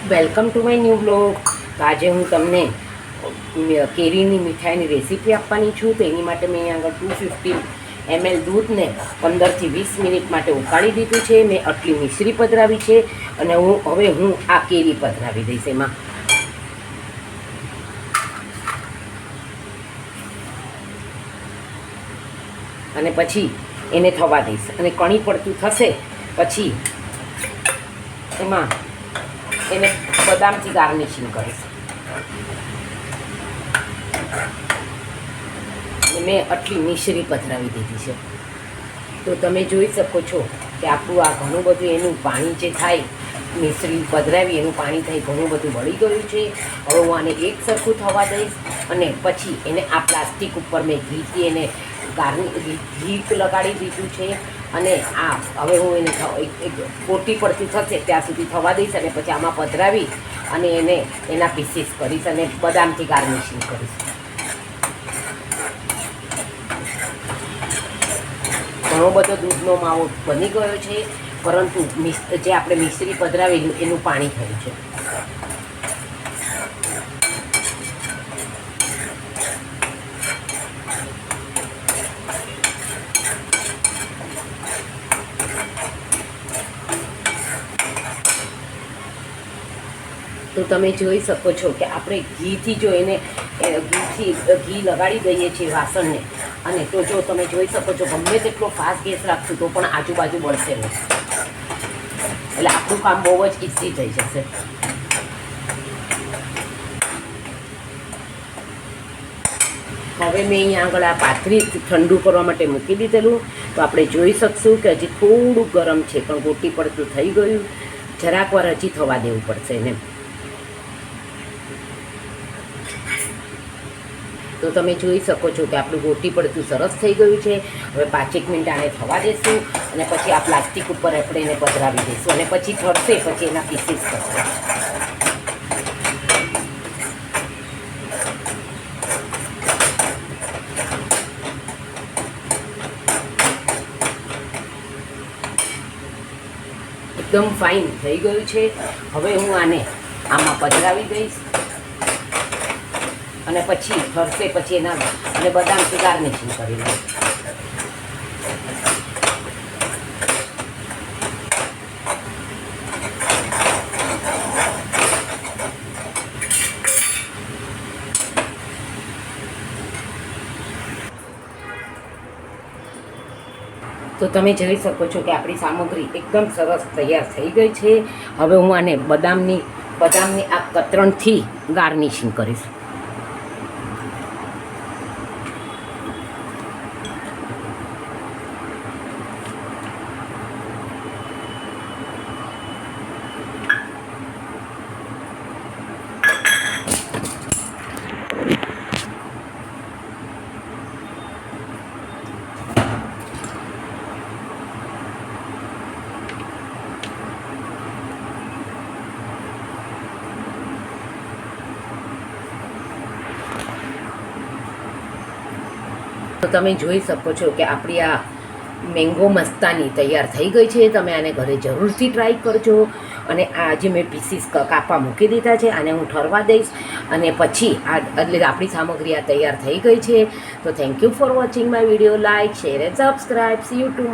Welcome to my new blog. તો આજે હું તમને કેરીની મીઠાઈની રેસીપી આપવાની છું. તો એની માટે મેં અહીંયા આગળ 250 ml દૂધને 15 થી 20 મિનિટ માટે ઉકાળી દીધું છે. મેં આટલી મિશ્રી પધરાવી છે અને હવે હું આ કેરી પધરાવી દઈશ એમાં. અને પછી એને થવા દઈશ અને કણી પડતું થશે પછી એમાં એને બદામથી ગાર્નિશિંગ કરીશ. મેં આટલી મિશ્રી પધરાવી દીધી છે. તો તમે જોઈ શકો છો કે આપણું આ ઘણું બધું એનું પાણી જે થાય, મિશ્રી પધરાવી એનું પાણી થાય ઘણું બધું વળી ગયું છે. હવે હું આને એક સરખું થવા દઈશ અને પછી એને આ પ્લાસ્ટિક ઉપર મેં ઘીથી એને ઘી લગાડી દીધું છે. અને આ હવે હું એને પોટી પડતી થશે ત્યાં સુધી થવા દઈશ અને પછી આમાં પધરાવી અને એને એના પીસીસ કરીશ અને બદામથી ગાર્નિશિંગ કરીશ. ઘણો બધો દૂધનો માવો બની ગયો છે, પરંતુ જે આપણે મિશ્રી પધરાવેલું એનું પાણી થયું છે. તો તમે જોઈ શકો છો કે આપણે ઘીથી જો એને ઘી લગાડી દઈએ છીએ વાસણને, અને તો જો તમે જોઈ શકો છો ગમે તેટલો ફાસ્ટ ગેસ રાખશું તો પણ આજુબાજુ બળશે નહીં. એટલે આપણું કામ બહુ જ ઇઝી થઈ જશે. હવે મેં અહીંયા આગળ આ પાથરી ઠંડુ કરવા માટે મૂકી દીધેલું. તો આપણે જોઈ શકશું કે હજી થોડું ગરમ છે પણ ગોટી પડતું થઈ ગયું. જરાક વાર હજી થવા દેવું પડશે એને. તો તમે જોઈ શકો છો કે આપણું ગોટી પડતું સરસ થઈ ગયું છે. હવે 5 મિનિટ આને થવા દઈશું અને પછી આ પ્લાસ્ટિક ઉપર આપણે એને પધરાવી દઈશું અને પછી ઠરશે પછી એના પીસીસ કરશે. એકદમ ફાઇન થઈ ગયું છે. હવે હું આને આમાં પધરાવી દઈશ અને પછી ઠરશે પછી એના અને બદામથી ગાર્નિશિંગ કરી લઈશ. તો તમે જોઈ શકો છો કે આપણી સામગ્રી એકદમ સરસ તૈયાર થઈ ગઈ છે. હવે હું આને બદામની આ કતરણથી ગાર્નિશિંગ કરીશ. તો તમે જોઈ શકો છો કે આપણી આ મેંગો મસ્તાની તૈયાર થઈ ગઈ છે. તમે આને ઘરે જરૂરથી ટ્રાય કરજો. અને આ જે મેં પીસીસ કાપવા મૂકી દીધા છે આને હું ઠરવા દઈશ અને પછી એટલે આપણી સામગ્રી આ તૈયાર થઈ ગઈ છે. તો thank you for watching my video. Like, share and subscribe. See you two